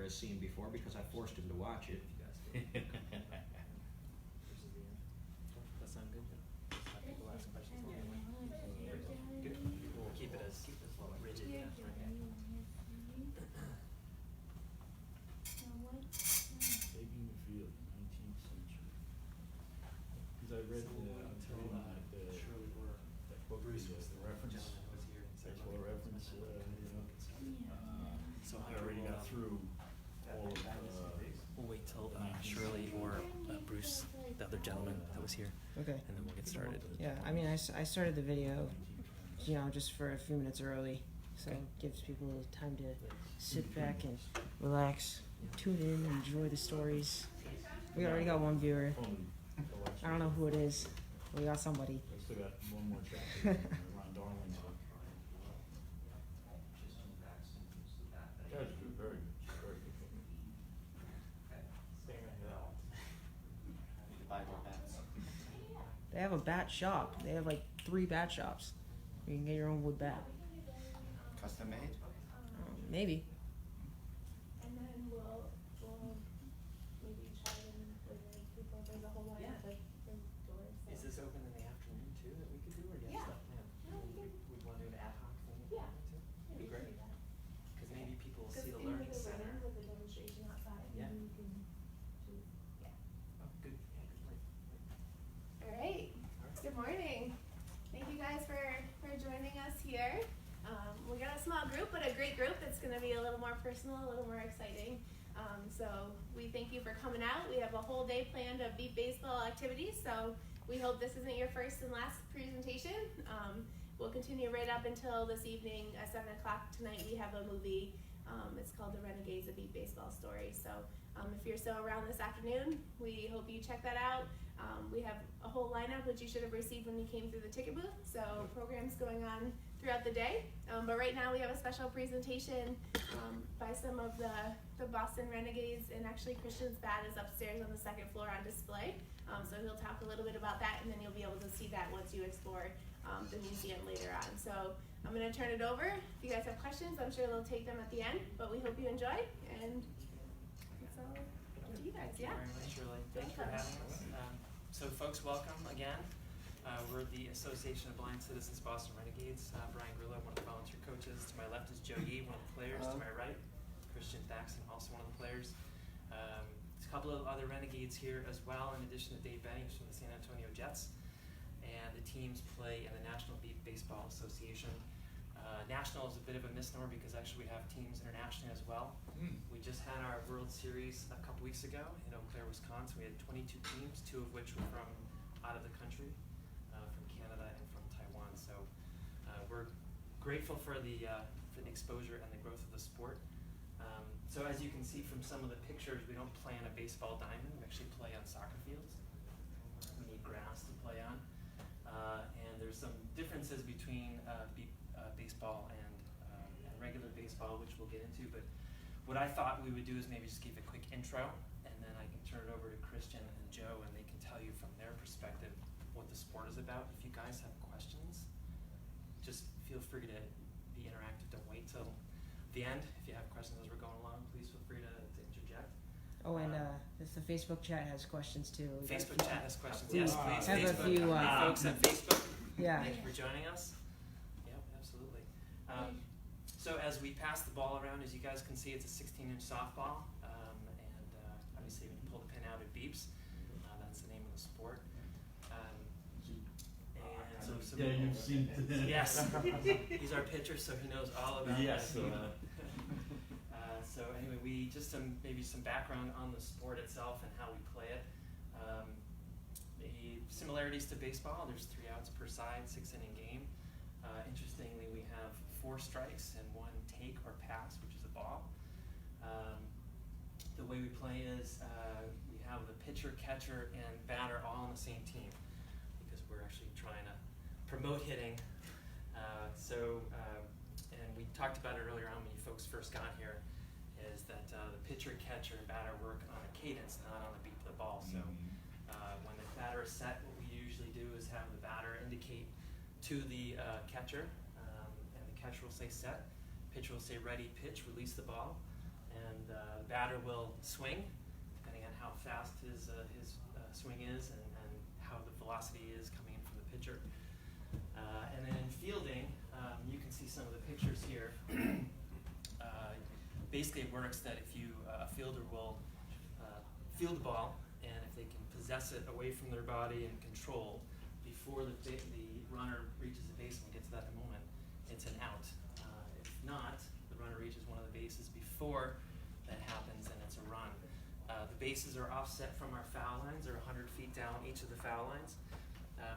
has seen before because I forced him to watch it. That sound good? Just have people ask questions along the way. Good. We'll keep it as rigid. Yeah. Taking the field, 19th century. Because I read that book, Bruce was the reference, baseball reference, So I already got through all of we'll wait till Shirley or Bruce, the other gentleman that was here, Okay. and then we'll get started. Yeah, I mean, I started the video, just for a few minutes early, so it gives people time to sit back and relax, tune in, enjoy the stories. We already got one viewer. I don't know who it is. We got somebody. I still got one more chapter. Ron Darling's book. That was good, very good, very good. They have a bat shop. They have like 3 bat shops. You can get your own wood bat. Custom made? Maybe. And then we'll maybe try and like people, there's a whole line of like the doors. Is this open in the afternoon too that we could do, or do you have Yeah. stuff planned? No, we can. We'd want to do an ad hoc thing if we Yeah. wanted to. Yeah, It'd be we can great. do that. Because maybe people will Just see the into learning center. room with a demonstration outside, Yeah. and you can choose. Yeah. Oh, good. Yeah, good point. All right. Good morning. Thank you guys for joining us here. We got a small group, but a great group. It's going to be a little more personal, a little more exciting. So we thank you for coming out. We have a whole day planned of beat baseball activities. So we hope this isn't your first and last presentation. We'll continue right up until this evening at 7 o'clock tonight. We have a movie. It's called The Renegades, a beat baseball story. So if you're still around this afternoon, we hope you check that out. We have a whole lineup which you should have received when you came through the ticket booth. So programs going on throughout the day. But right now we have a special presentation by some of the Boston Renegades, and actually Christian's bat is upstairs on the 2nd floor on display. So he'll talk a little bit about that, and then you'll be able to see that once you explore the museum later on. So I'm going to turn it over. If you guys have questions, I'm sure they'll take them at the end, but we hope you enjoy, and that's all up to you guys. Yeah. Thank you very much, Shirley. Thanks for having us. So folks, welcome again. We're the Association of Blind Citizens Boston Renegades. Brian Grillo, one of the volunteer coaches. To my left is Joe Yee, one of the players. To my right, Christian Thaxton, also one of the players. There's a couple of other Renegades here as well, in addition to Dave Benny, who's from the San Antonio Jets. And the teams play in the National Beat Baseball Association. National is a bit of a misnomer because actually we have teams internationally as well. We just had our World Series a couple weeks ago in Eau Claire, Wisconsin. We had 22 teams, 2 of which were from out of the country, from Canada and from Taiwan. So we're grateful for the exposure and the growth of the sport. So as you can see from some of the pictures, we don't play on a baseball diamond. We actually play on soccer fields. We need grass to play on. And there's some differences between baseball and regular baseball, which we'll get into. But what I thought we would do is maybe just give a quick intro, and then I can turn it over to Christian and Joe, and they can tell you from their perspective what the sport is about. If you guys have questions, just feel free to be interactive. Don't wait till the end. If you have questions as we're going along, please feel free to interject. Oh, and the Facebook chat has questions too. Facebook chat has questions. We Yes, please. have a Facebook. few, Folks at Facebook, Yeah. thank you for joining us. Yep, absolutely. So as we pass the ball around, as you guys can see, it's a 16-inch softball, and obviously when you pull the pin out, it beeps. That's the name of the sport. And so some, Yeah, you've seen it. yes, he's our pitcher, so he knows all about Yes. that. So anyway, maybe some background on the sport itself and how we play it. The similarities to baseball, there's 3 outs per side, 6-inning game. Interestingly, we have 4 strikes and 1 take or pass, which is a ball. The way we play is we have the pitcher, catcher, and batter all on the same team because we're actually trying to promote hitting. And we talked about it earlier on when you folks first got here, is that the pitcher, catcher, and batter work on a cadence, not on the beat of the ball. So when the batter is set, what we usually do is have the batter indicate to the catcher, and the catcher will say set, pitcher will say ready, pitch, release the ball, and the batter will swing, depending on how fast his swing is and how the velocity is coming in from the pitcher. And then in fielding, you can see some of the pictures here. Basically, it works that if a fielder will field the ball, and if they can possess it away from their body and control before the runner reaches the base and gets to that moment, it's an out. If not, the runner reaches one of the bases before that happens, and it's a run. The bases are offset from our foul lines. They're 100 feet down each of the foul lines.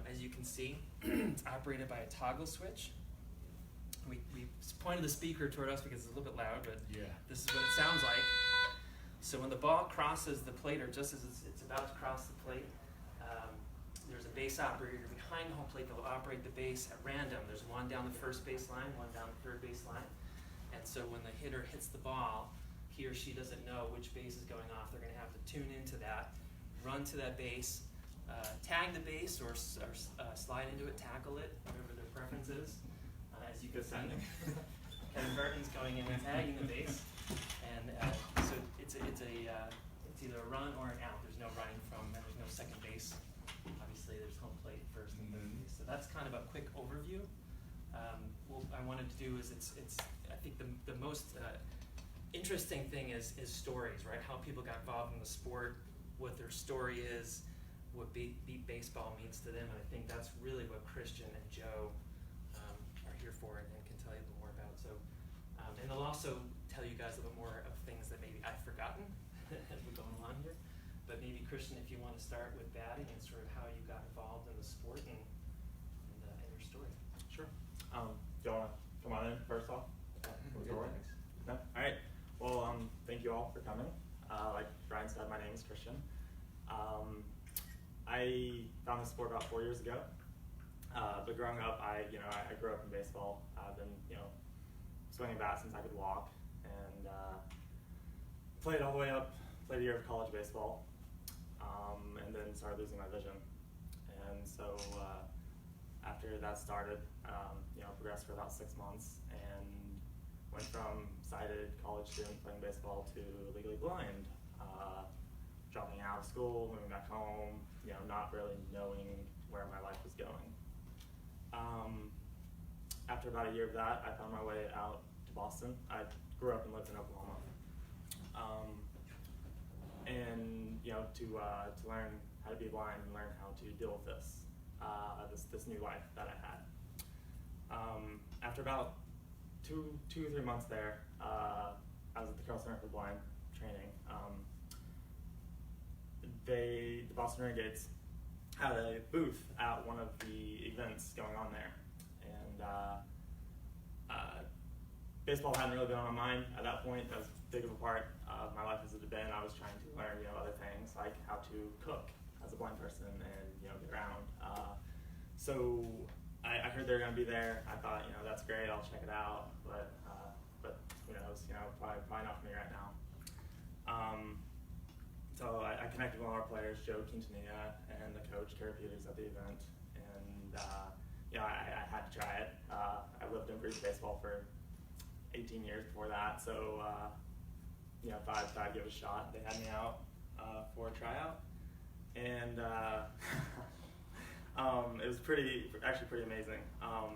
As you can see, it's operated by a toggle switch. We pointed the speaker toward us because it's a little bit loud, but Yeah. this is what it sounds like. So when the ball crosses the plate, or just as it's about to cross the plate, there's a base operator behind the home plate that will operate the base at random. There's one down the first base line, one down the third base line. And so when the hitter hits the ball, he or she doesn't know which base is going off. They're going to have to tune into that, run to that base, tag the base, or slide into it, tackle it, whatever their preference is. As you can see, Kevin Burton's going in and tagging the base, and so it's either a run or an out. There's no running from, and there's no second base. Obviously, there's home plate first and third base. So that's kind of a quick overview. What I wanted to do is I think the most interesting thing is stories, right? How people got involved in the sport, what their story is, what beat baseball means to them, and I think that's really what Christian and Joe are here for and can tell you a little more about. So, and they'll also tell you guys a little more of things that maybe I've forgotten as we're going along here. But maybe Christian, if you want to start with batting and sort of how you got involved in the sport and your story. Sure. Do you want to come on in first off? No? All right. Well, thank you all for coming. Like Brian said, my name is Christian. I found this sport about 4 years ago. But growing up, I grew up in baseball. I've been, swinging a bat since I could walk, and played all the way up. Played a year of college baseball, and then started losing my vision. And so after that started, progressed for about 6 months, and went from sighted college student playing baseball to legally blind, dropping out of school, moving back home, not really knowing where my life was going. After about a year of that, I found my way out to Boston. I grew up and lived in Oklahoma. And to learn how to be blind and learn how to deal with this new life that I had. After about two or 3 months there, I was at the Carroll Center for Blind training. The Boston Renegades had a booth at one of the events going on there, and baseball hadn't really been on my mind at that point. That was big of a part of my life as it had been. I was trying to learn, other things like how to cook as a blind person and get around. So I heard they were going to be there. I thought, that's great. I'll check it out, but who knows? Probably not for me right now. So I connected with one of our players, Joe Quintanilla, and the coach, Kara Peters, at the event, and I had to try it. I lived and breathed baseball for 18 years before that, so thought I'd give it a shot. They had me out for a tryout, and it was actually pretty amazing. I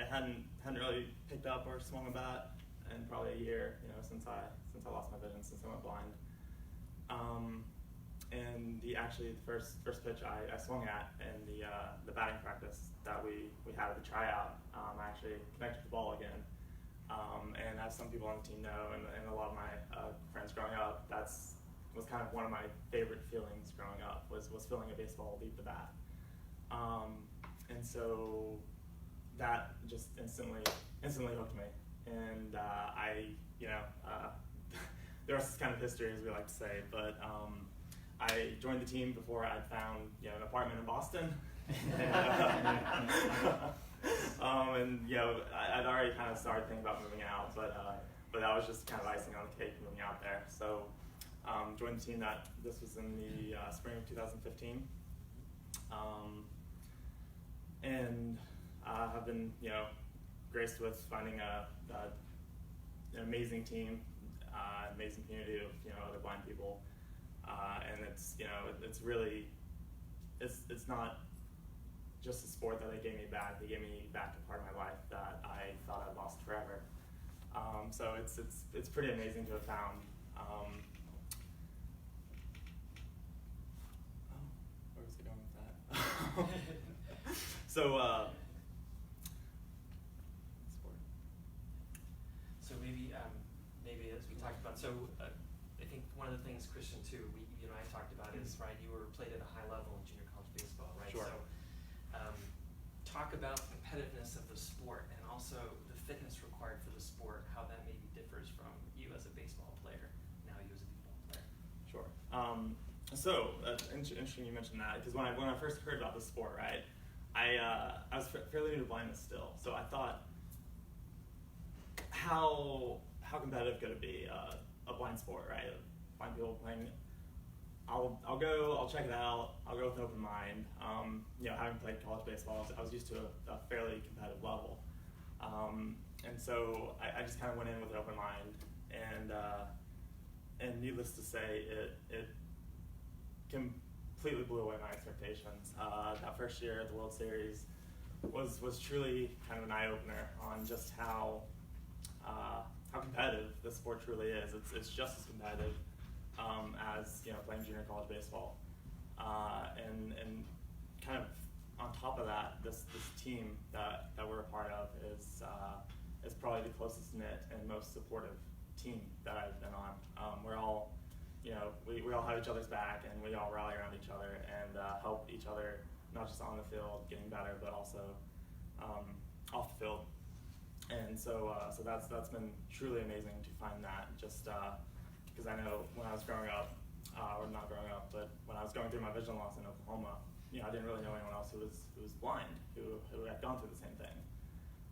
hadn't really picked up or swung a bat in probably a year, since I lost my vision, since I went blind. And the first pitch I swung at in the batting practice that we had at the tryout, I actually connected the ball again. And as some people on the team know, and a lot of my friends growing up, was kind of one of my favorite feelings growing up, was feeling a baseball leave the bat. And so that just instantly hooked me. And the rest is kind of history, as we like to say, but I joined the team before I'd found an apartment in Boston. I'd already kind of started thinking about moving out, but that was just kind of icing on the cake moving out there. So joined the team. This was in the spring of 2015, and I've been graced with finding an amazing team, amazing community of other blind people, and it's it's really it's not just a sport that they gave me back. They gave me back a part of my life that I thought I'd lost forever. So it's pretty amazing to have found. Where was I going with that? So sport. So maybe as we talked about, I think one of the things, Christian, too, you and I talked about is, right, you were played at a high level in junior college baseball, right? Sure. So talk about the competitiveness of the sport and also the fitness required for the sport, how that maybe differs from you as a baseball player, now you as a football player. Sure. So interesting you mentioned that, because when I first heard about the sport, right, I was fairly new to blindness still, so I thought, how competitive could it be, a blind sport, right? Blind people playing. I'll check it out. I'll go with an open mind. Having played college baseball, I was used to a fairly competitive level, and so I just kind of went in with an open mind, and needless to say, it completely blew away my expectations. That first year at the World Series was truly kind of an eye-opener on just how competitive the sport truly is. It's just as competitive as playing junior college baseball, and kind of on top of that, this team that we're a part of is probably the closest knit and most supportive team that I've been on. We're all we all have each other's back, and we all rally around each other and help each other, not just on the field getting better, but also off the field. And so that's been truly amazing to find that, just because I know when I was growing up, or not growing up, but when I was going through my vision loss in Oklahoma, I didn't really know anyone else who was blind, who had gone through the same thing.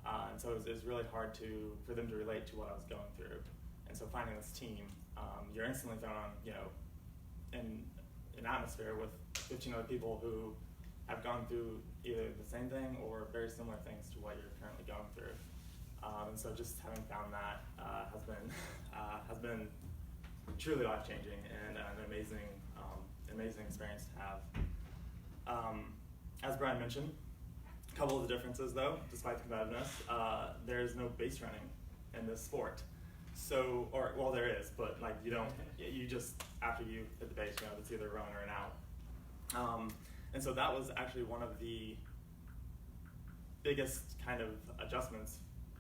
And so it was really hard for them to relate to what I was going through. And so finding this team, you're instantly thrown on, in an atmosphere with 15 other people who have gone through either the same thing or very similar things to what you're currently going through. And so just having found that has been truly life-changing and an amazing experience to have. As Brian mentioned, a couple of the differences though, despite the competitiveness, there's no base running in this sport. So, there is, but like you just, after you hit the base, it's either a run or an out. And so that was actually one of the biggest kind of adjustments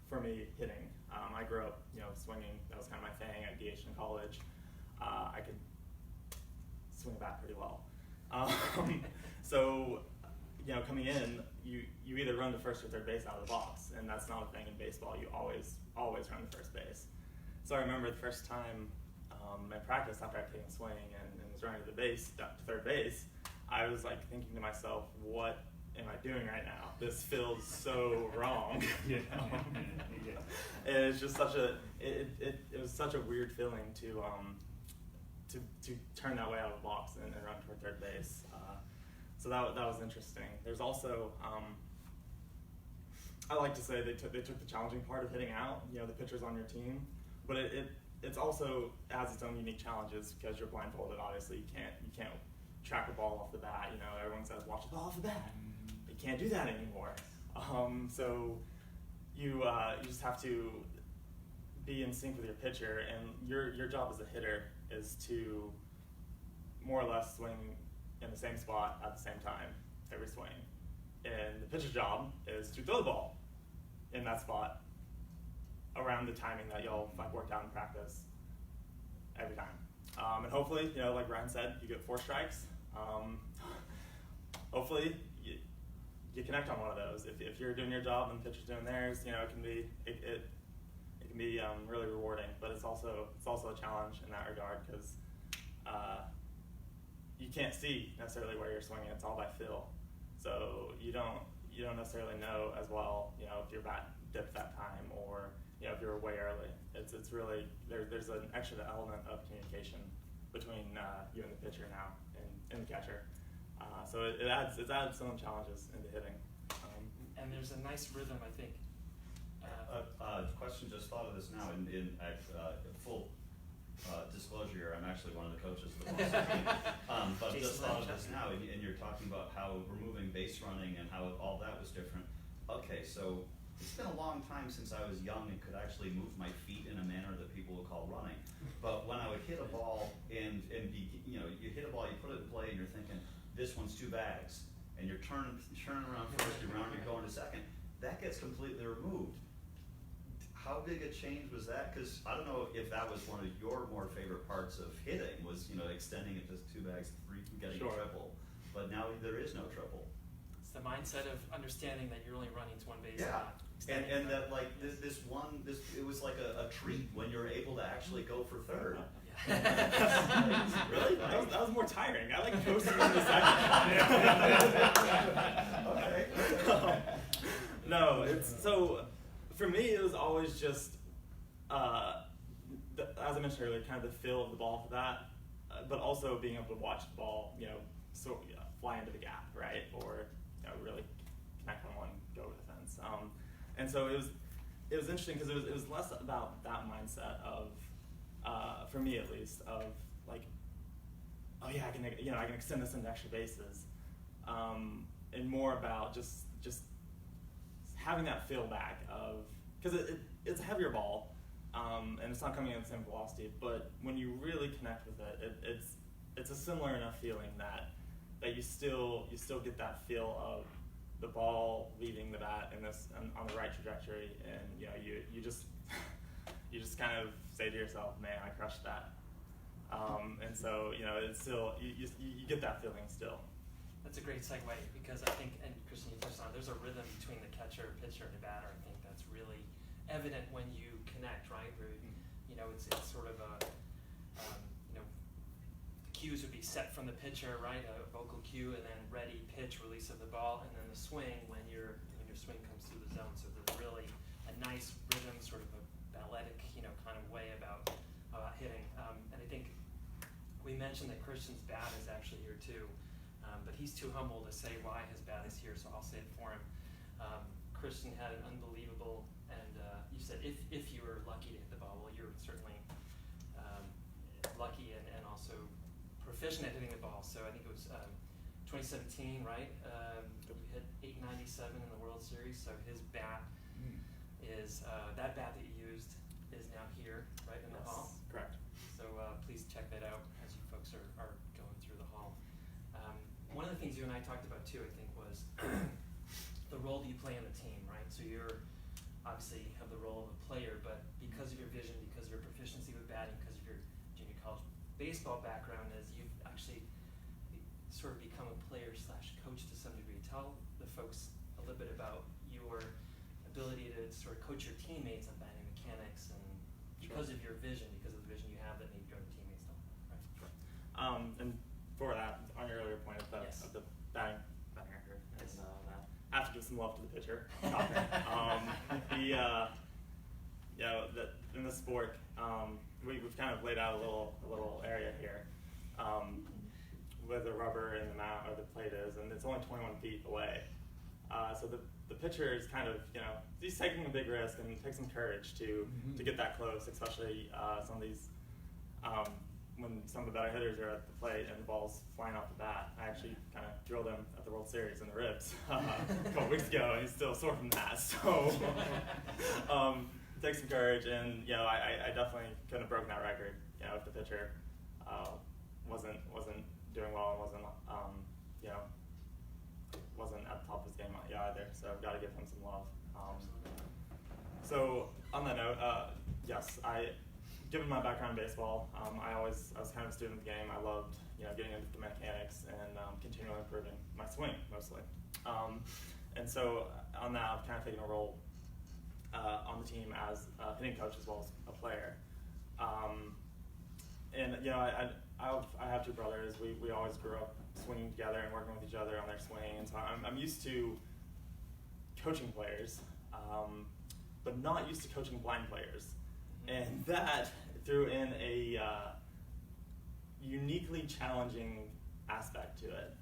for me hitting. I grew up, swinging. That was kind of my thing at DH in college. I could swing a bat pretty well. So, coming in, you either run to first or third base out of the box, and that's not a thing in baseball. You always run to first base. So I remember the first time in practice, after I'd taken a swing and was running to third base, I was like thinking to myself, what am I doing right now? This feels so wrong. And it's just it was such a weird feeling to turn that way out of the box and run toward third base. So that was interesting. There's also, I like to say they took the challenging part of hitting out, the pitchers on your team, but it's also has its own unique challenges because you're blindfolded. Obviously, you can't track a ball off the bat. Everyone says watch the ball off the bat. You can't do that anymore. So you just have to be in sync with your pitcher, and your job as a hitter is to more or less swing in the same spot at the same time every swing. And the pitcher's job is to throw the ball in that spot around the timing that y'all worked out in practice every time. And hopefully, like Brian said, you get 4 strikes. Hopefully, you connect on one of those. If you're doing your job and the pitcher's doing theirs, it can be really rewarding. But it's also a challenge in that regard because you can't see necessarily where you're swinging. It's all by feel. So you don't necessarily know as well, if your bat dipped that time or if you're way early. It's really there's an extra element of communication between you and the pitcher now and the catcher. So it adds some challenges into hitting. And there's a nice rhythm, I think. Question question. Just thought of this now. In full disclosure here, I'm actually one of the coaches of the Boston team. But Jason just thought of Lynch, this now, and you're talking about how removing base running and how all that was different. Okay, so it's been a long time since I was young and could actually move my feet in a manner that people would call running. But when I would hit a ball and be, you know, you hit a ball, you put it in play, and you're thinking, this one's 2 bags, and you're turning around first, you're going to second. That gets completely removed. How big a change was that? Because I don't know if that was one of your more favorite parts of hitting, was, you know, extending it to 2 bags, 3, getting a triple. But now there is no triple. It's the mindset of understanding that you're only running to one base. Yeah, and that like this it was like a treat when you're able to actually go for third. Yeah. Really? That was more tiring. I like coasting in the second. Okay. No, it's so. For me, it was always just, as I mentioned earlier, kind of the feel of the ball for that, but also being able to watch the ball, you know, fly into the gap, right, or you know, really connect on one, go over the fence. And so it was interesting because it was less about that mindset of, for me at least, of like, oh yeah, I can extend this into extra bases, and more about just having that feel back of, because it's a heavier ball, and it's not coming in the same velocity, but when you really connect with it, it's a similar enough feeling that you still get that feel of the ball leaving the bat on the right trajectory, and you know you just kind of say to yourself, man, I crushed that, and so you know it's still you get that feeling still. That's a great segue because I think, and Christian, you touched on, there's a rhythm between the catcher, pitcher, and the batter. I think that's really evident when you connect, right? Where, you know, it's sort of a, you know, the cues would be set from the pitcher, right? A vocal cue, and then ready, pitch, release of the ball, and then the swing when your swing comes through the zone. So there's really a nice rhythm, sort of a balletic, you know, kind of way about hitting. And I think we mentioned that Christian's bat is actually here too. But he's too humble to say why his bat is here, so I'll say it for him. Christian had an unbelievable, and you said if you were lucky to hit the ball, well, you're certainly lucky and also proficient at hitting the ball. So I think it was 2017, right? You hit 897 in the World Series, so his bat is, that bat that you used is now here, right in the hall? Correct. So please check that out as you folks are going through the hall. One of the things you and I talked about too, I think, was the role that you play in the team, right? So you're obviously have the role of a player, but because of your vision, because of your proficiency with batting, because of your junior college baseball background, as you've actually sort of become a player / coach to some degree. Tell the folks a little bit about your ability to sort of coach your teammates on batting mechanics, and because of your vision, because of the vision you have that maybe your other teammates don't, right? Sure. And for that, on your earlier point of the batting record, Yes. I have to give some love to the pitcher. In the sport, we've kind of laid out a little area here, where the rubber and the mount or the plate is, and it's only 21 feet away. So the pitcher is kind of, you know, he's taking a big risk, and it takes some courage to get that close, especially some of these. When some of the better hitters are at the plate and the ball's flying off the bat. I actually kind of drilled him at the World Series in the ribs a couple weeks ago, and he's still sore from that. So it takes some courage, and you know, I definitely couldn't have broken that record. You know, if the pitcher wasn't doing well and wasn't at the top of his game either. So I've got to give him some love. So on that note, yes, given my background in baseball, I was kind of a student of the game. I loved, you know, getting into the mechanics and continually improving my swing mostly. And so on that, I've kind of taken a role on the team as a hitting coach as well as a player. And you know, I have two brothers. We always grew up swinging together and working with each other on their swing, and so I'm used to coaching players, but not used to coaching blind players. And that threw in a uniquely challenging aspect to it,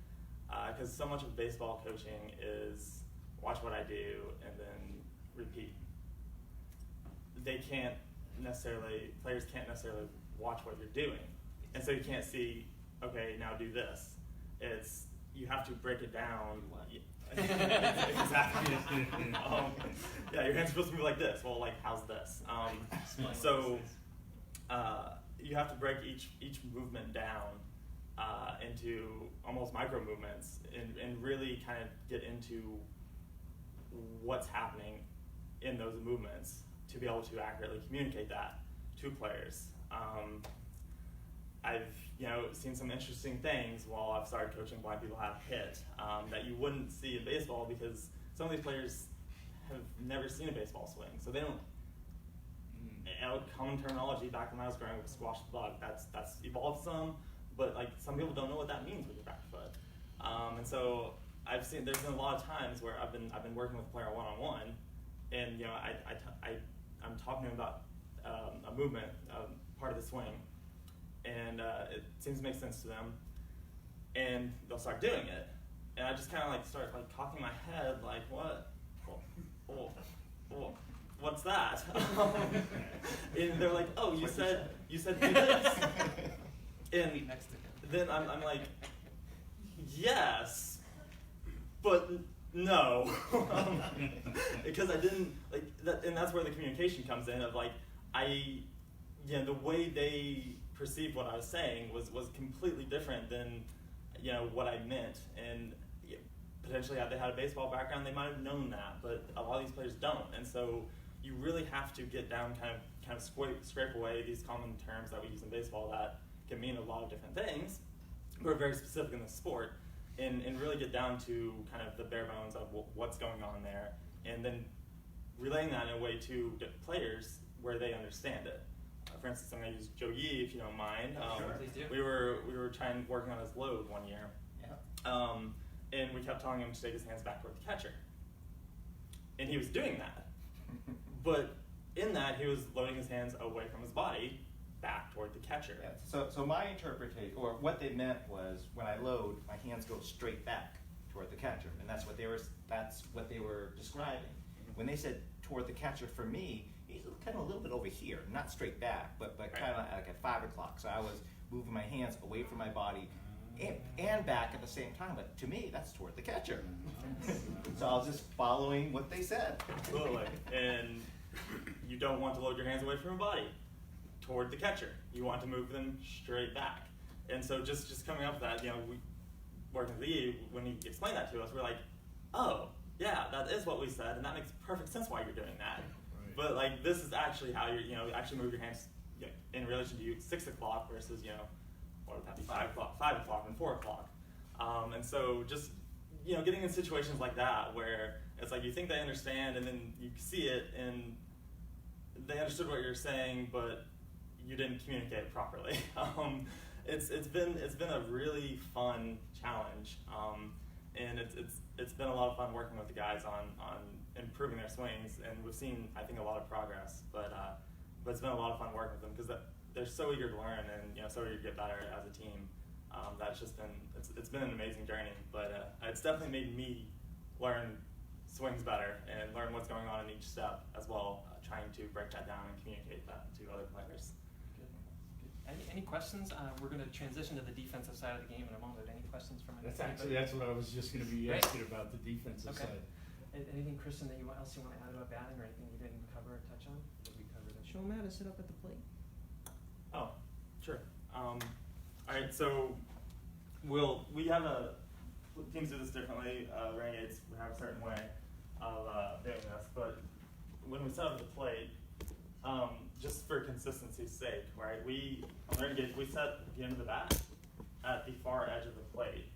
because so much of baseball coaching is watch what I do and then repeat. players can't necessarily watch what you're doing. And so you can't see, okay, now do this. You have to break it down. Exactly. Yeah, your hand's supposed to move like this. Well, like, how's this? You have to break each movement down into almost micro movements and really kind of get into what's happening in those movements to be able to accurately communicate that to players. I've seen some interesting things while I've started coaching blind people how to hit that you wouldn't see in baseball, because some of these players have never seen a baseball swing, so they don't. Common terminology back when I was growing up, squash the bug. That's evolved some, but like some people don't know what that means with your back foot. And so there's been a lot of times where I've been working with a player one-on-one, and I'm talking about a movement, part of the swing, and it seems to make sense to them, and they'll start doing it, and I just kind of like start like cocking my head like, what? What's that? And they're like, oh, you said do this. And then I'm like, yes, but no, because I didn't like that, and that's where the communication comes in of like the way they perceived what I was saying was completely different than what I meant, and potentially had they had a baseball background, they might have known that, but a lot of these players don't, and so you really have to get down, kind of scrape away these common terms that we use in baseball that can mean a lot of different things, but are very specific in the sport, and really get down to kind of the bare bones of what's going on there, and then relaying that in a way to players where they understand it. For instance, I'm going to use Joe Yee, if you don't mind. Sure, please do. We were working on his load one year, and we kept telling him to take his hands back toward the catcher, and he was doing that. But in that, he was loading his hands away from his body, back toward the catcher. Yeah. So my interpretation, or what they meant was, when I load, my hands go straight back toward the catcher, and that's what they were describing. When they said toward the catcher, for me, he's kind of a little bit over here, not straight back, but kind of like at 5 o'clock. So I was moving my hands away from my body and back at the same time, but to me, that's toward the catcher. So I was just following what they said. Absolutely. And you don't want to load your hands away from your body toward the catcher. You want to move them straight back. And so just coming up with that, we working with Lee, when he explained that to us, we're like, oh, yeah, that is what we said, and that makes perfect sense why you're doing that. Right. But like, this is actually how you actually move your hands in relation to 6 o'clock versus what would that be, 5 o'clock and 4 o'clock. And so just getting in situations like that where it's like you think they understand, and then you see it and they understood what you're saying, but you didn't communicate it properly. It's been a really fun challenge, and it's been a lot of fun working with the guys on improving their swings, and we've seen, I think, a lot of progress. But it's been a lot of fun working with them because they're so eager to learn and so eager to get better as a team. That's just it's been an amazing journey. But it's definitely made me learn swings better and learn what's going on in each step as well, trying to break that down and communicate that to other players. Any questions? We're going to transition to the defensive side of the game in a moment. Any questions from anybody? That's what I was just going to be Great. asking about, the defensive side. Anything, Kristen, that else you want to add about batting, or anything you didn't cover or touch on? Did we cover that? Show them how to sit up at the plate. Oh, sure. All right, so we have teams do this differently. Renegades have a certain way of doing this, but when we set up the plate, just for consistency's sake, right? On Renegades, we set the end of the bat at the far edge of the plate.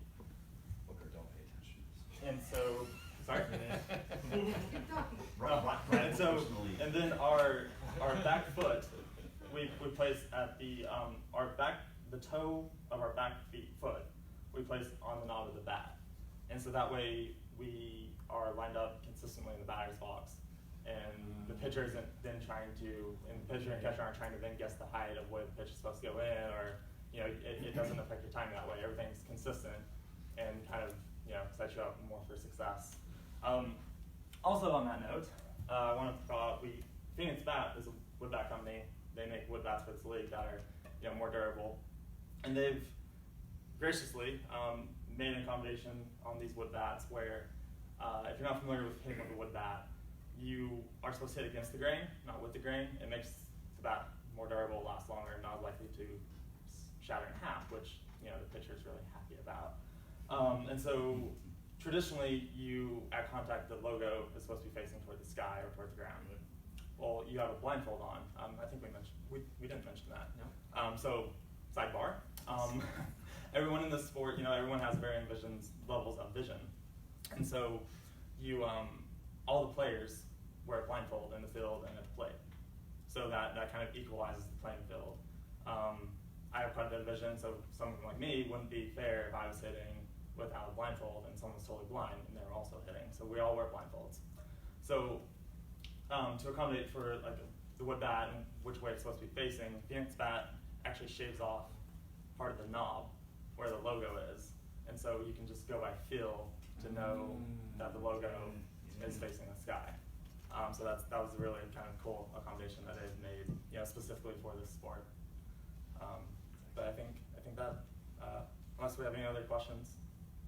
Booker, don't pay attention. And so, sorry? Right. And then our back foot, we place at the toe of our back foot, we place on the knob of the bat. And so that way we are lined up consistently in the batter's box. And the pitcher isn't then and the pitcher and catcher aren't trying to then guess the height of where the pitch is supposed to go in, or it doesn't affect your timing that way. Everything's consistent and kind of sets you up more for success. Also on that note, I want to call out, we Phoenix Bat is a wood bat company. They make wood bats for this league that are, you know, more durable, and they've graciously made an accommodation on these wood bats where, if you're not familiar with hitting with a wood bat, you are supposed to hit against the grain, not with the grain. It makes the bat more durable, last longer, and not likely to shatter in half, which, you know, the pitcher is really happy about. And so traditionally, you at contact, the logo is supposed to be facing toward the sky or toward the ground. Well, you have a blindfold on. I think we didn't mention that. No. So sidebar. Everyone in this sport, you know, everyone has varying levels of vision, and so you all the players wear a blindfold in the field and at the plate, so that kind of equalizes the playing field. I have quite a bit of vision, so someone like me wouldn't be fair if I was hitting without a blindfold and someone was totally blind and they were also hitting. So we all wear blindfolds. So to accommodate for like the wood bat and which way it's supposed to be facing, Phoenix Bat actually shaves off part of the knob where the logo is, and so you can just go by feel to know that the logo is facing the sky. So that was a really kind of cool accommodation that they've made, you know, specifically for this sport. But I think that unless we have any other questions,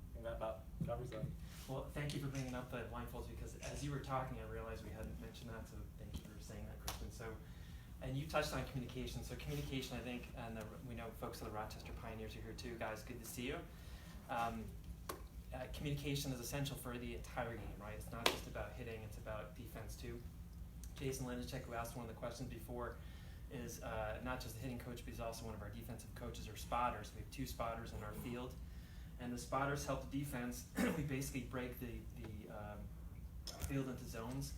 I think that about covers it. Well, thank you for bringing up the blindfolds, because as you were talking, I realized we hadn't mentioned that, so thank you for saying that, Kristen. So, and you touched on communication. So communication, I think, and we know folks of the Rochester Pioneers are here too. Guys, good to see you. Communication is essential for the entire game, right? It's not just about hitting, it's about defense too. Jason Linichek, who asked one of the questions before, is not just the hitting coach, but he's also one of our defensive coaches, or spotters. We have 2 spotters in our field, and the spotters help the defense. We basically break the field into zones,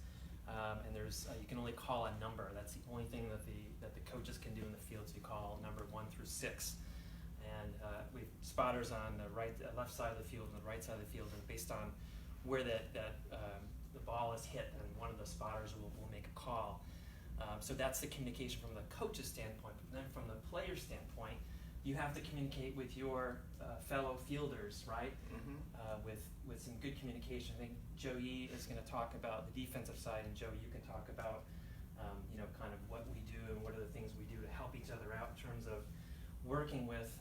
and there's you can only call a number. That's the only thing that the coaches can do in the field. So you call number 1 through 6, and we have spotters on the left side of the field and the right side of the field, and based on where the ball is hit, and one of the spotters will make a call. So that's the communication from the coach's standpoint. But then from the player's standpoint, you have to communicate with your fellow fielders, right? Mm-hmm. With some good communication. I think Joe Yee is going to talk about the defensive side, and Joe, you can talk about you know, kind of what we do and what are the things we do to help each other out in terms of working with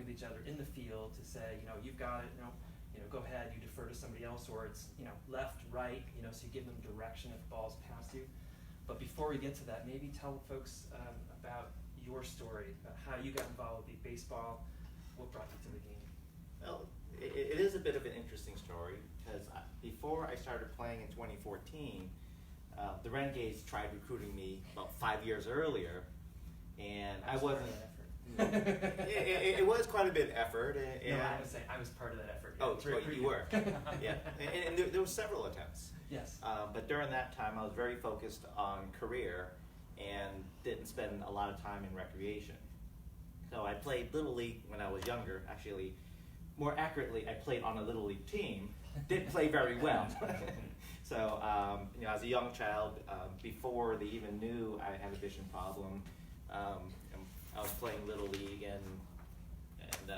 each other in the field to say, you know, you've got it, you know, go ahead, you defer to somebody else, or it's, you know, left, right, you know, so you give them direction if the ball's past you. But before we get to that, maybe tell folks about your story, about how you got involved with baseball, what brought you to the game. Well, it is a bit of an interesting story, because before I started playing in 2014, the Renegades tried recruiting me about 5 years earlier, and I wasn't. It was quite a bit of effort. And No, I was saying I was part of that effort. Oh, you were. Yeah, and there were several attempts. Yes. But during that time, I was very focused on career and didn't spend a lot of time in recreation. So I played Little League when I was younger. Actually, more accurately, I played on a Little League team. Didn't play very well. So, you know, as a young child, before they even knew I had a vision problem, I was playing Little League and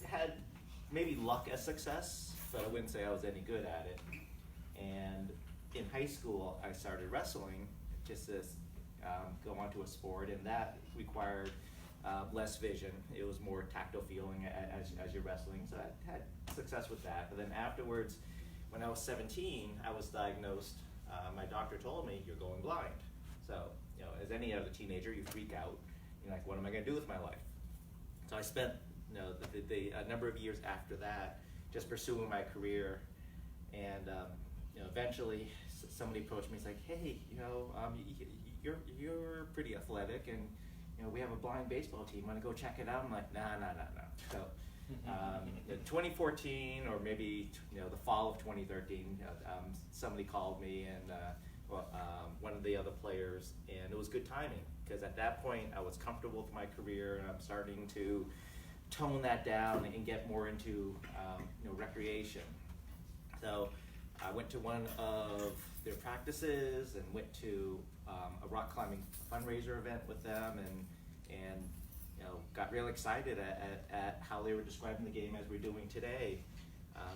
had maybe luck as success, but I wouldn't say I was any good at it. And in high school, I started wrestling just to go onto a sport, and that required less vision. It was more tactile feeling as you're wrestling, so I had success with that. But then afterwards, when I was 17, I was diagnosed. My doctor told me, you're going blind. So, you know, as any other teenager, you freak out. You're like, what am I going to do with my life? So I spent, you know, a number of years after that just pursuing my career, and you know, eventually somebody approached me. He's like, hey, you know, you're pretty athletic, and you know, we have a blind baseball team. Want to go check it out? I'm like, no. So, in 2014, or maybe, you know, the fall of 2013, somebody called me, and one of the other players, and it was good timing, because at that point I was comfortable with my career, and I'm starting to tone that down and get more into you know, recreation. So I went to one of their practices and went to a rock climbing fundraiser event with them, and you know, got real excited at how they were describing the game as we're doing today.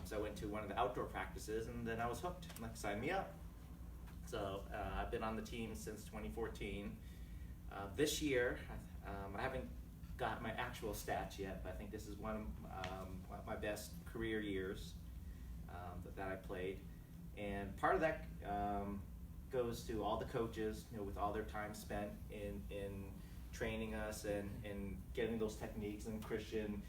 So I went to one of the outdoor practices, and then I was hooked. I'm like, sign me up. So I've been on the team since 2014. This year, I haven't got my actual stats yet, but I think this is one of my best career years that I played. And part of that goes to all the coaches, with all their time spent in training us and getting those techniques, and Christian,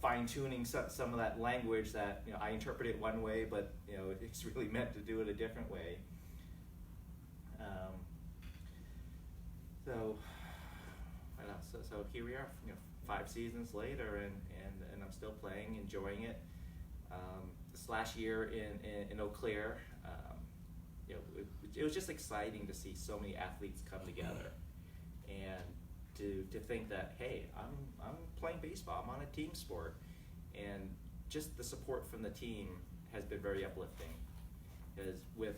fine-tuning some of that language that I interpret it one way, but it's really meant to do it a different way. So what else? So here we are, 5 seasons later, and I'm still playing, enjoying it. This last year in Eau Claire, it was just exciting to see so many athletes come together, and to think that, hey, I'm playing baseball, I'm on a team sport, and just the support from the team has been very uplifting. Because with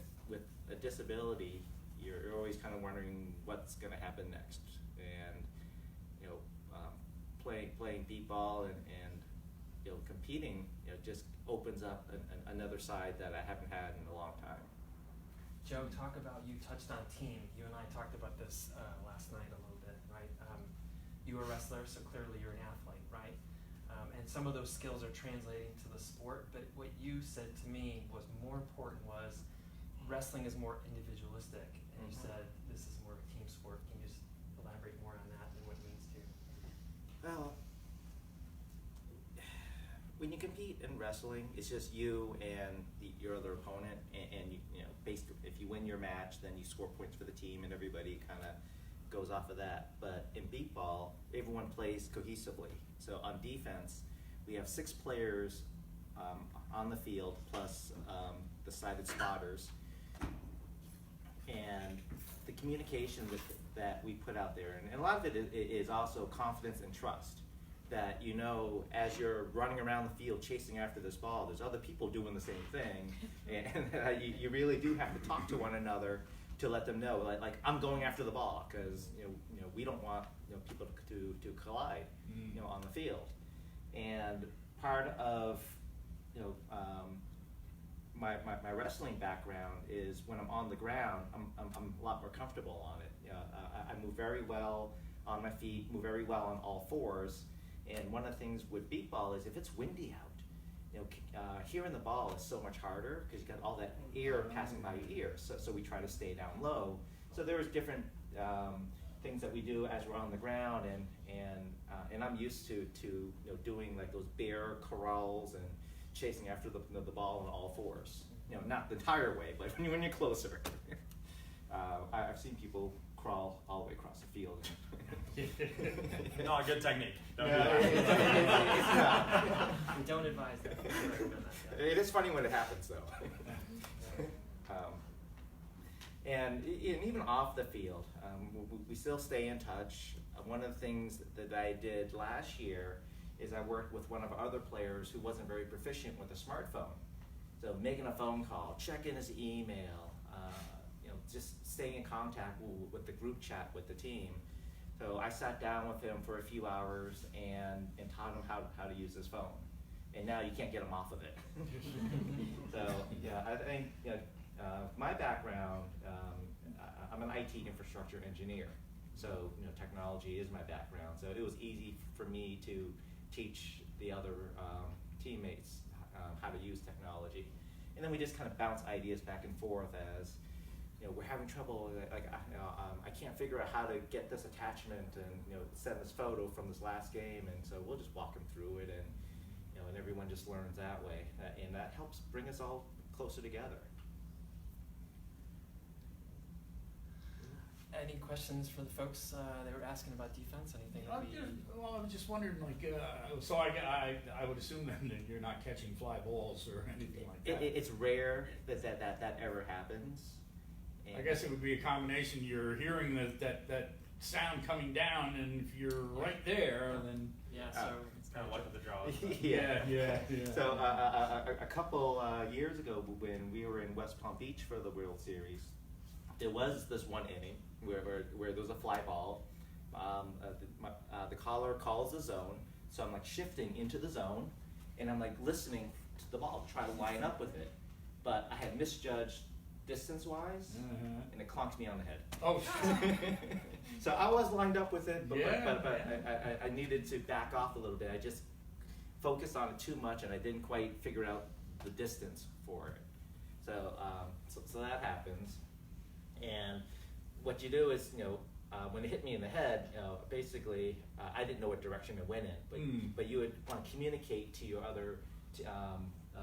a disability, you're always kind of wondering what's going to happen next, and playing beat ball and competing, just opens up another side that I haven't had in a long time. Joe, talk about, you touched on team. You and I talked about this last night a little bit, right? You were a wrestler, so clearly you're an athlete, right? And some of those skills are translating to the sport, but what you said to me was more important was wrestling is more individualistic, and you said this is more of a team sport. Can you just elaborate more on that and what it means to you? Well, when you compete in wrestling, it's just you and your other opponent, and basically, if you win your match, then you score points for the team, and everybody kind of goes off of that. But in beat ball, everyone plays cohesively. So on defense, we have 6 players on the field, plus the sided spotters, and the communication that we put out there, and a lot of it is also confidence and trust. That as you're running around the field chasing after this ball, there's other people doing the same thing, and you really do have to talk to one another to let them know, like I'm going after the ball, because we don't want people to collide, on the field. And part of my wrestling background is when I'm on the ground, I'm a lot more comfortable on it. I move very well on my feet, move very well on all fours. And one of the things with beat ball is if it's windy out, hearing the ball is so much harder because you got all that air passing by your ears. So we try to stay down low. So there's different things that we do as we're on the ground, and I'm used to doing like those bear corrals and chasing after the ball on all fours. Not the entire way, but when you're closer. I've seen people crawl all the way across the field. Not a good technique. We don't advise that. It is funny when it happens, though. And even off the field, we still stay in touch. One of the things that I did last year is I worked with one of our other players who wasn't very proficient with a smartphone. So making a phone call, checking his email, just staying in contact with the group chat with the team. So I sat down with him for a few hours and taught him how to use his phone. And now you can't get him off of it. So I think my background, I'm an IT infrastructure engineer. So technology is my background. So it was easy for me to teach the other teammates how to use technology. And then we just kind of bounce ideas back and forth as we're having trouble, I can't figure out how to get this attachment and send this photo from this last game, and so we'll just walk them through it, and everyone just learns that way, and that helps bring us all closer together. Any questions for the folks that were asking about defense? Anything? I was just wondering, so I would assume then that you're not catching fly balls or anything like that. It's rare that ever happens. And I guess it would be a combination. You're hearing that sound coming down, and if you're right there, then so it's kind of luck of the draw. yeah. So a couple years ago, when we were in West Palm Beach for the World Series, there was this one inning where there was a fly ball. The caller calls the zone, so I'm like shifting into the zone, and I'm like listening to the ball to try to line up with it, but I had misjudged distance-wise, Mhm. and it clonks me on the head. Oh, So I was lined up with it, but, Yeah. but I needed to back off a little bit. I just focused on it too much, and I didn't quite figure out the distance for it. So, so that happens. And what you do is, when it hit me in the head, basically, I didn't know what direction it went in, but you would want to communicate to your other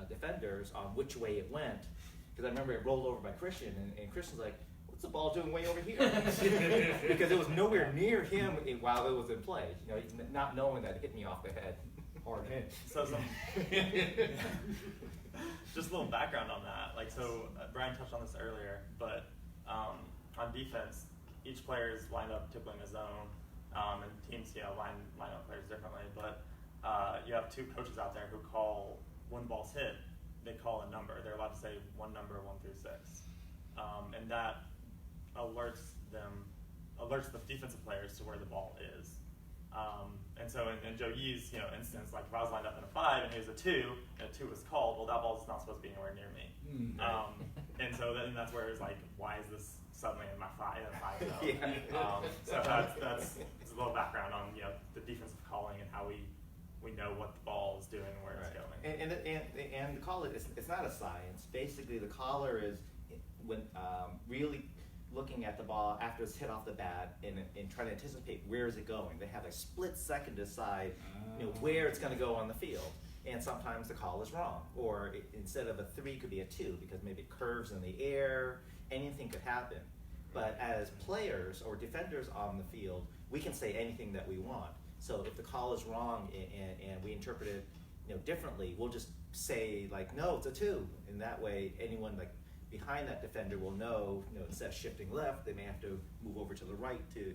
defenders on which way it went. Because I remember it rolled over by Christian, and Christian's like, "What's the ball doing way over here?" Because it was nowhere near him while it was in play. Not knowing that it hit me off the head. hard hit. So just a little background on that. Brian touched on this earlier, but on defense, each player is lined up typically in a zone, and teams line up players differently. But you have two coaches out there who call when the ball's hit, they call a number. They're allowed to say one number, 1 through 6, and that alerts the defensive players to where the ball is. And so in Joe Yee's instance, like if I was lined up in a 5 and he was a 2, and a 2 was called, well, that ball's not supposed to be anywhere near me. And so then that's where it's like, why is this suddenly in my 5 zone? Yeah. So that's a little background on the defensive calling and how we know what the ball is doing and where it's going. And the caller, it's not a science. Basically, the caller is when really looking at the ball after it's hit off the bat and trying to anticipate where is it going. They have a split second to decide where it's going to go on the field. And sometimes the call is wrong. Or instead of a 3, it could be a 2 because maybe it curves in the air. Anything could happen. But as players or defenders on the field, we can say anything that we want. So if the call is wrong and we interpret it differently, we'll just say like, no, it's a 2. And that way anyone behind that defender will know, instead of shifting left, they may have to move over to the right to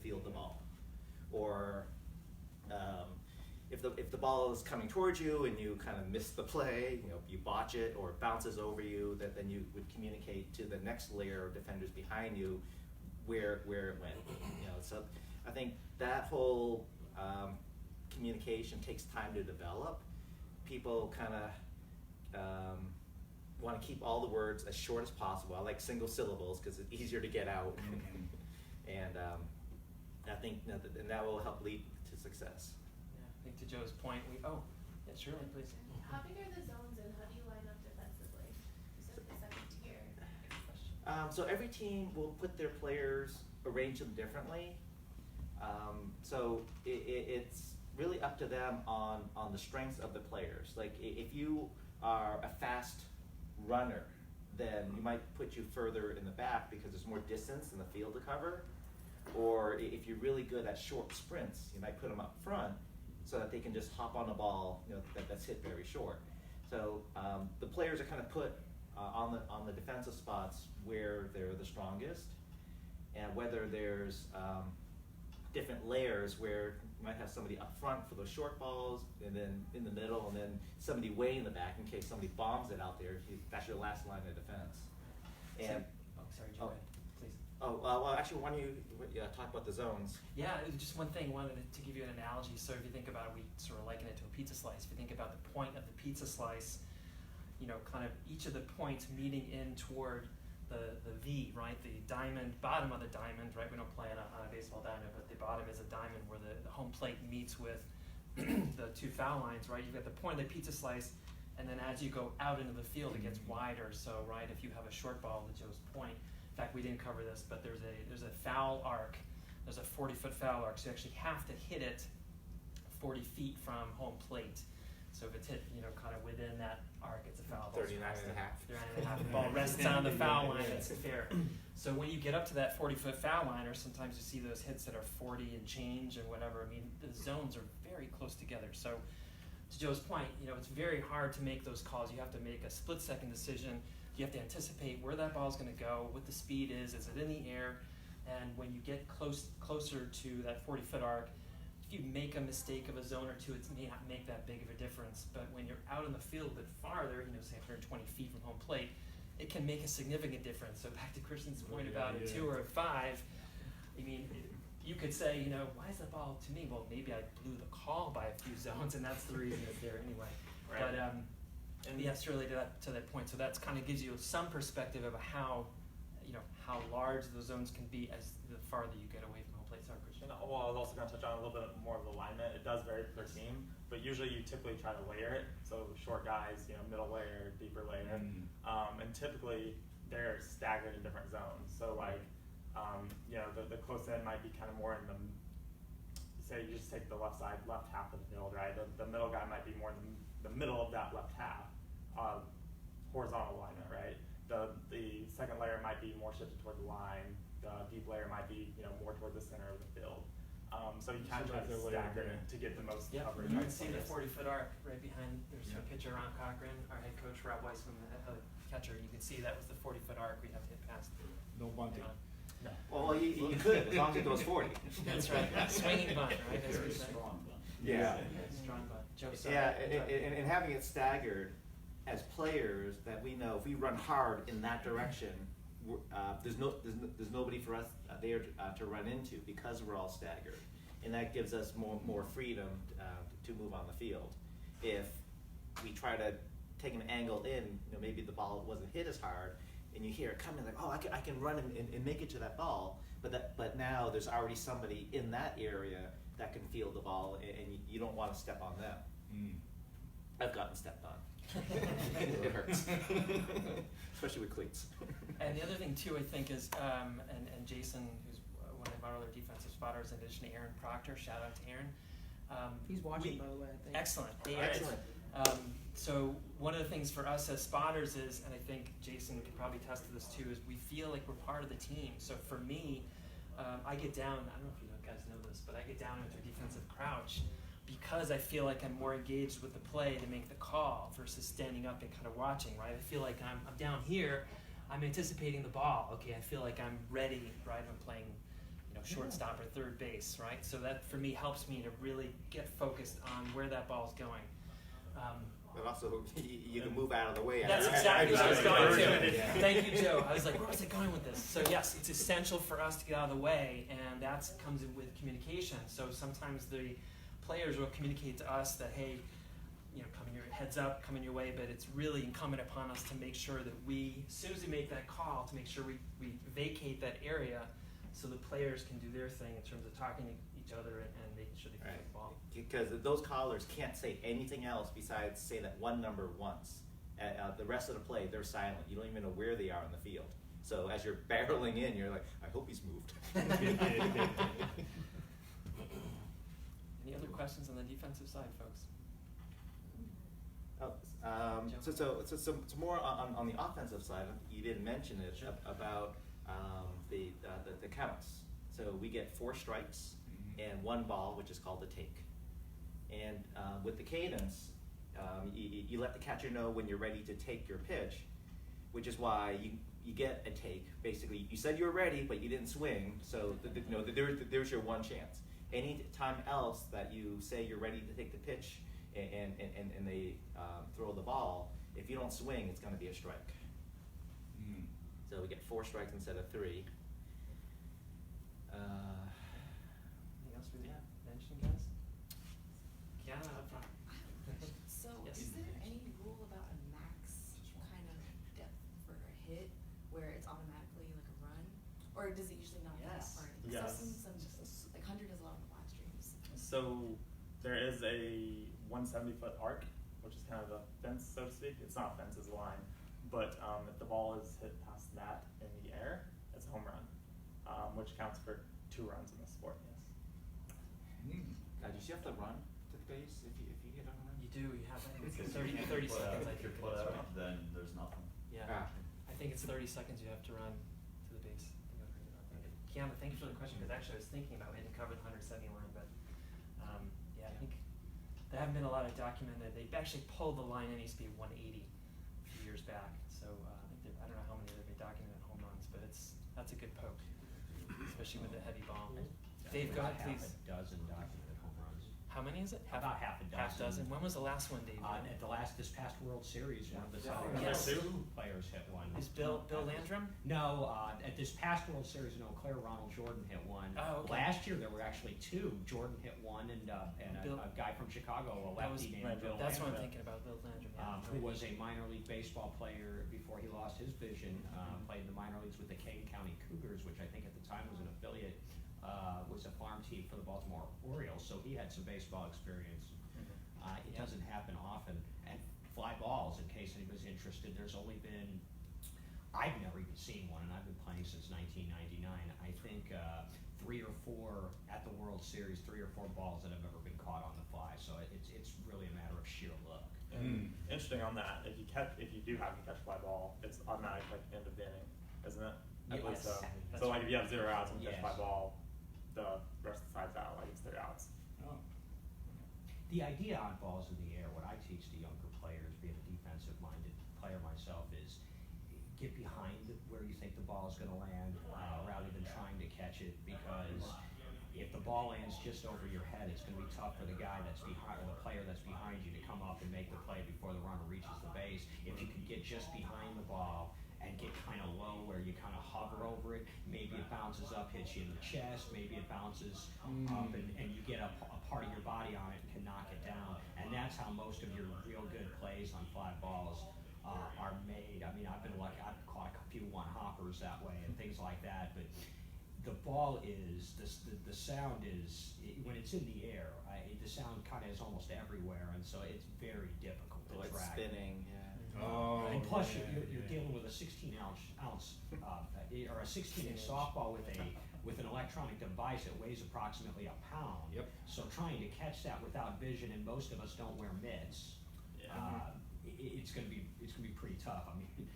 field the ball. Or if the ball is coming towards you and you kind of miss the play, you botch it or it bounces over you, then you would communicate to the next layer of defenders behind you where it went. So I think that whole communication takes time to develop. People kind of want to keep all the words as short as possible. I like single syllables because it's easier to get out. And I think that will help lead to success. Yeah, I think to Joe's point, Shirley, please. How big are the zones and how do you line up defensively? You said the second tier. So every team will put their players, arrange them differently. So it's really up to them on the strengths of the players. Like if you are a fast runner, then you might put you further in the back because there's more distance in the field to cover. Or if you're really good at short sprints, you might put them up front so that they can just hop on the ball that's hit very short. So the players are kind of put on the defensive spots where they're the strongest, and whether there's different layers where you might have somebody up front for those short balls, and then in the middle, and then somebody way in the back in case somebody bombs it out there. That's your last line of defense. And Sorry, Joe, please. well, actually, why don't you talk about the zones? Yeah, just one thing, wanted to give you an analogy. So if you think about it, we sort of liken it to a pizza slice. If you think about the point of the pizza slice, kind of each of the points meeting in toward the V, right? The diamond, bottom of the diamond, right? We don't play on a baseball diamond, but the bottom is a diamond where the home plate meets with the 2 foul lines, right? You've got the point of the pizza slice, and then as you go out into the field, it gets wider. So, right, if you have a short ball, to Joe's point, in fact, we didn't cover this, but there's a foul arc. There's a 40-foot foul arc, so you actually have to hit it 40 feet from home plate. So if it's hit, kind of within that arc, it's a foul. 39 and a half. 39 and a half. The ball rests on the foul line. It's fair. So when you get up to that 40-foot foul line, or sometimes you see those hits that are 40 and change and whatever. I mean, the zones are very close together. So to Joe's point, it's very hard to make those calls. You have to make a split-second decision. You have to anticipate where that ball is going to go, what the speed is it in the air, and when you get closer to that 40-foot arc, if you make a mistake of a zone or two, it may not make that big of a difference. But when you're out in the field a bit farther, say 120 feet from home plate, it can make a significant difference. So back to Christian's point about a 2 or a 5, I mean, you could say, why is that ball to me? Well, maybe I blew the call by a few zones, and that's the reason it's there anyway. Right. But And yes, really to that point. So that's kind of gives you some perspective of how large those zones can be as the farther you get away from home plate. Sorry, Christian. And, well, I was also going to touch on a little bit more of the alignment. It does vary per team, but usually you typically try to layer it. So short guys, middle layer, deeper layer, and typically they're staggered in different zones. So like, the close end might be kind of more in the, say you just take the left half of the field, right? The middle guy might be more in the middle of that left half, horizontal alignment, right? The second layer might be more shifted toward the line. The deep layer might be more toward the center of the field. So you kind of try to stagger it to get the most coverage. You can see the 40-foot arc right behind. There's a pitcher, Ron Cochran, our head coach, Rob Weissman, the catcher. You can see that was the 40-foot arc we have to hit past. No bunting. No. Well, you could, as long as it goes 40. That's right. Swinging bunt, right? As we say. Strong bunt. Yeah. Strong bunt. Joe, sorry. Yeah, and having it staggered, as players that we know, if we run hard in that direction, there's nobody for us there to run into because we're all staggered, and that gives us more freedom to move on the field. If we try to take an angle in, maybe the ball wasn't hit as hard, and you hear it coming, like, oh, I can run and make it to that ball, but now there's already somebody in that area that can field the ball, and you don't want to step on them. I've gotten stepped on. It hurts, especially with cleats. And the other thing too, I think, is and Jason, who's one of our other defensive spotters, in addition to Aaron Proctor, shout out to Aaron. He's watching, by the way, I think. Excellent. Hey, Aaron. Excellent. So one of the things for us as spotters is, and I think Jason could probably attest to this too, is we feel like we're part of the team. So for me, I get down, I don't know if you guys know this, but I get down into a defensive crouch because I feel like I'm more engaged with the play to make the call versus standing up and kind of watching, right? I feel like I'm down here, I'm anticipating the ball. Okay, I feel like I'm ready, right? I'm playing, shortstop or third base, right? So that for me helps me to really get focused on where that ball's going. But also, you can move out of the way. That's exactly what I was going to. Thank you, Joe. I was like, where was I going with this? So yes, it's essential for us to get out of the way, and that comes in with communication. So sometimes the players will communicate to us that, hey, coming your heads up, coming your way, but it's really incumbent upon us to make sure that we, as soon as we make that call, to make sure we vacate that area so the players can do their thing in terms of talking to each other and making sure they get the ball. Because those callers can't say anything else besides say that one number once. The rest of the play, they're silent. You don't even know where they are in the field. So as you're barreling in, you're like, I hope he's moved. Any other questions on the defensive side, folks? So more on the offensive side. You didn't mention it about the counts. So we get 4 strikes and 1 ball, which is called a take. And with the cadence, you let the catcher know when you're ready to take your pitch, which is why you get a take. Basically, you said you were ready, but you didn't swing. So there's your one chance. Any time else that you say you're ready to take the pitch and they throw the ball, if you don't swing, it's going to be a strike. So we get 4 strikes instead of 3. Anything else we mention, guys? Kiana, up front. So, Yes. is there any rule about a max kind of depth for a hit where it's automatically like a run? Or does it usually not get that Yes. far? Because Yes. I've seen some, like Hunter does a lot of the live streams. So there is a 170-foot arc, which is kind of a fence, so to speak. It's not a fence, it's a line. But if the ball is hit past that in the air, it's a home run, which counts for 2 runs in the sport, yes. Now, do you have to run to the base if you hit a home run? You do. You have, I think it's If 30 you seconds. put out- I If you're think put that's out, right. then there's nothing. Yeah. Ah. I think it's 30 seconds you have to run to the base. I think I've heard about that. Kiana, thank you for the question, because actually I was thinking about maybe covering the 170 line, but I think there haven't been a lot of documented. They actually pulled the line, it used to be 180 a few years back. So I don't know how many there have been documented home runs, but that's a good poke, especially with the heavy ball. Dave, go ahead, please. Half a dozen documented home runs. How how many is it? About half a dozen. Half dozen. When was the last one, Dave? At this past World Series, one of the top Yes. two players hit one. Is Bill Landrum? No, at this past World Series in Eau Claire, Ronald Jordan hit one. Oh, okay. Last year there were actually two. Jordan hit one, and a guy from Chicago, a lefty named Bill That's what I'm Landrum, thinking about, Bill Landrum. Yeah. who was a minor league baseball player before he lost his vision. Played in the minor leagues with the Kane County Cougars, which I think at the time was an affiliate, was a farm team for the Baltimore Orioles. So he had some baseball experience. It doesn't happen often. And fly balls, in case anybody's interested, there's only been, I've never even seen one, and I've been playing since 1999. I think 3 or 4 at the World Series, 3 or 4 balls that have ever been caught on the fly. So it's really a matter of sheer luck. And interesting on that, if you do happen to catch a fly ball, it's automatic like end of the inning, isn't it? I believe so. That's So like if you have 0 outs and you catch a fly Yes. ball, the rest of the side's out, like it's 3 outs. Oh. The idea on balls in the air, what I teach the younger players, being a defensive-minded player myself, is get behind where you think the ball is going to land rather than trying to catch it, because if the ball lands just over your head, it's going to be tough for the guy that's behind, or the player that's behind you, to come up and make the play before the runner reaches the base. If you can get just behind the ball and get kind of low where you kind of hover over it, maybe it bounces up, hits you in the chest, maybe it bounces up and you get a part of your body on it and can knock it down. And that's how most of your real good plays on fly balls are made. I mean, I've been lucky, I've caught a few one-hoppers that way and things like that, but the ball is, the sound is, when it's in the air, the sound kind of is almost everywhere, and so it's very difficult to Like track. spinning, yeah. Oh, And plus, yeah, you're yeah. dealing with a 16-ounce or a 16-inch softball with an electronic device that weighs approximately a pound. Yep. So trying to catch that without vision, and most of us don't wear mitts, it's gonna be pretty tough. I mean,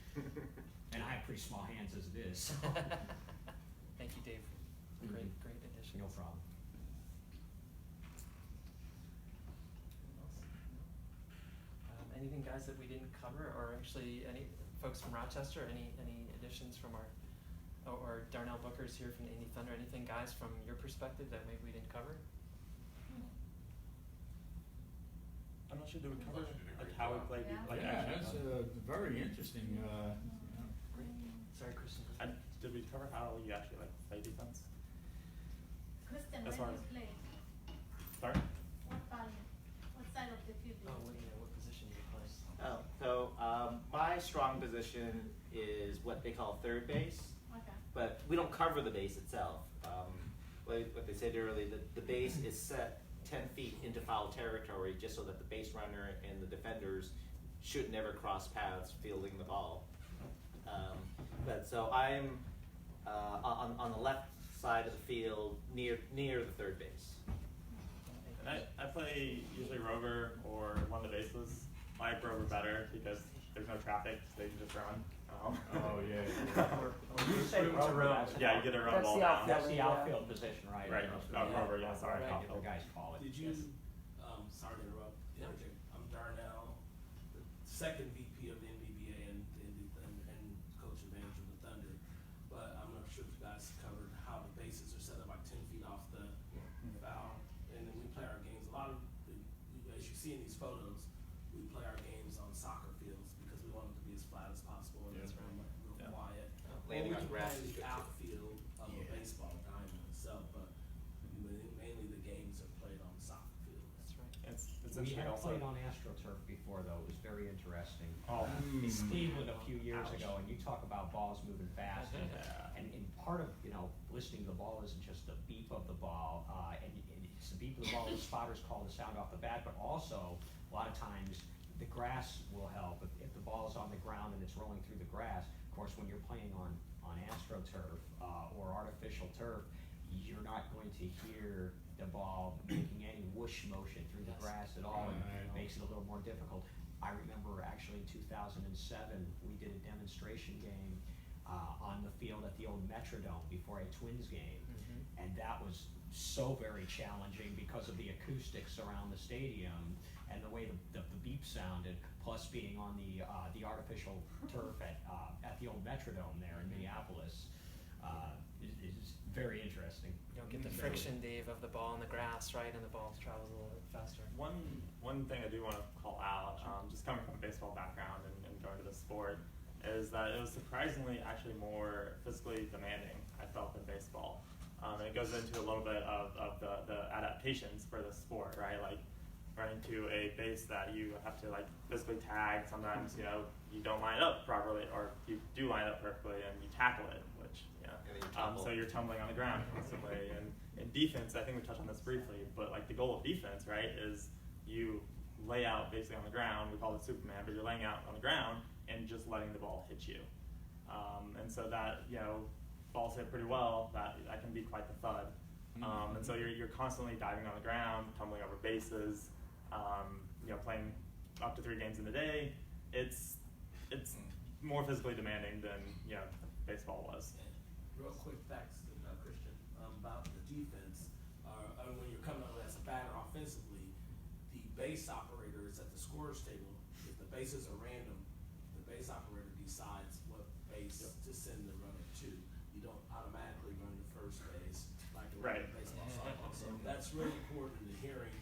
and I have pretty small hands as it is. So. Thank you, Dave. Great addition. No problem. Anything, guys, that we didn't cover, or actually any folks from Rochester? Any additions from our, or Darnell Booker's here from the Indy Thunder? Anything, guys, from your perspective that maybe we didn't cover? I'm not sure, do we cover like how we play? Like Yeah, actually, that's very interesting. Great. Sorry, Kristen. did we cover how you actually like play defense? Kristen, As where far do you play? Sorry? What column? What side of the field do you play? What position do you play? My strong position is what they call third base, Okay. but we don't cover the base itself. What they said earlier, the base is set 10 feet into foul territory just so that the base runner and the defenders should never cross paths fielding the ball. But so I'm on the left side of the field near the third base. And I play usually rover or one of the bases. I like rover better because there's no traffic, so you can just run. Oh, yeah. You say rover, that's Yeah, you get to run That's ball the down. outfield. That's the outfield position, right? Right, rover, yeah, sorry. Right, different guys call it. Did you, sorry to interrupt, I'm Darnell, the second VP of the NBBA and coach and manager of the Thunder, but I'm not sure if you guys covered how the bases are set up like 10 feet off the foul, and then we play our games, as you see in these photos, we play our games on soccer fields because we want them to be as flat as possible and it's real quiet. Landing Or on we can grass play is the good too. outfield of a baseball diamond itself, but mainly the games are played on the soccer field. That's right. It's We interesting have also. played on AstroTurf before, though. It was very interesting. Oh. Cleveland a few years Ouch. ago, and you talk about balls moving fast, Yeah. and part of listening to the ball isn't just the beep of the ball, and it's the beep of the ball the spotters call the sound off the bat, but also a lot of times the grass will help. If the ball is on the ground and it's rolling through the grass, of course, when you're playing on AstroTurf or artificial turf, you're not going to hear the ball making any whoosh motion through the grass at all, and Right. makes it a little more difficult. I remember actually in 2007, we did a demonstration game on the field at the old Metrodome before a Twins game, and that was so very challenging because of the acoustics around the stadium and the way the beep sounded, plus being on the artificial turf at the old Metrodome there in Minneapolis. Is very interesting. You don't get the friction, Dave, of the ball in the grass, right, and the ball travels a little bit faster. One thing I do want to call out, just coming from a baseball background and going to the sport, is that it was surprisingly actually more physically demanding, I felt, than baseball. And it goes into a little bit of the adaptations for the sport, right? Like running to a base that you have to like physically tag. Sometimes, you know, you don't line up properly, or you do line up perfectly and you tackle it, which, you know, so you're tumbling on the ground constantly. And in defense, I think we touched on this briefly, but like the goal of defense, right, is you lay out basically on the ground. We call it Superman, but you're laying out on the ground and just letting the ball hit you. And so that, you know, balls hit pretty well, that can be quite the thud. And so you're constantly diving on the ground, tumbling over bases, you know, playing up to 3 games in a day. It's more physically demanding than, you know, baseball was. Real quick facts, Christian, about the defense. When you're coming up as a batter offensively, the base operator is at the scorer's table. If the bases are random, the base operator decides what base to send the runner to. You don't automatically run to first base like a Right. baseball softball. So that's really important to hearing.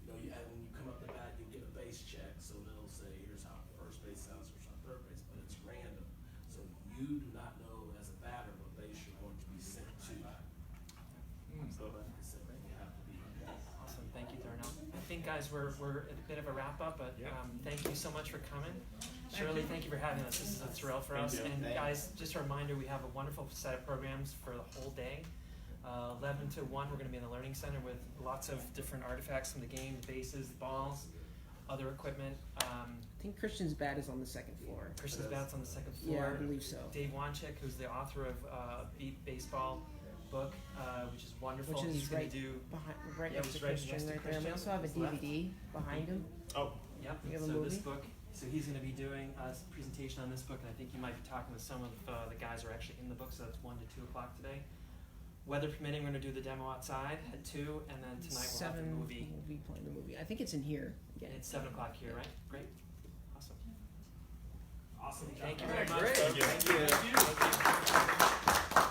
You know, when you come up the bat, you get a base check, so they'll say, here's how first base sounds, here's how third base, but it's random. So you do not know as a batter what base you're going to be sent to. Absolutely. So you have to be. Awesome, thank you, Darnell. I think, guys, we're at a bit of a wrap up, but thank you so much for coming. Shirley, thank you for having us. This is a thrill for us. Thank you. And guys, just a reminder, we have a wonderful set of programs for the whole day. 11 to 1, we're going to be in the Learning Center with lots of different artifacts from the game, the bases, the balls, other equipment. I think Christian's bat is on the second floor. Christian's bat's on the second Yeah, floor. I believe so. Dave Wanchik, who's the author of Beat Baseball book, which is wonderful. Which is He's going right to do right yeah, next which to is right Christian next to right there. And we also Christian, have a his left. DVD behind him. Oh. Yep. You have a So movie? this book. So he's going to be doing a presentation on this book, and I think you might be talking with some of the guys who are actually in the book. So that's 1 to 2 o'clock today. Weather permitting, we're going to do the demo outside at 2, and then tonight we'll have the movie. We'll be playing the movie. I think it's in here. Again. It's 7 o'clock here, right? Great. Awesome. Awesome. Thank you job. very much. Great. Thank you. Thank you. Thank you.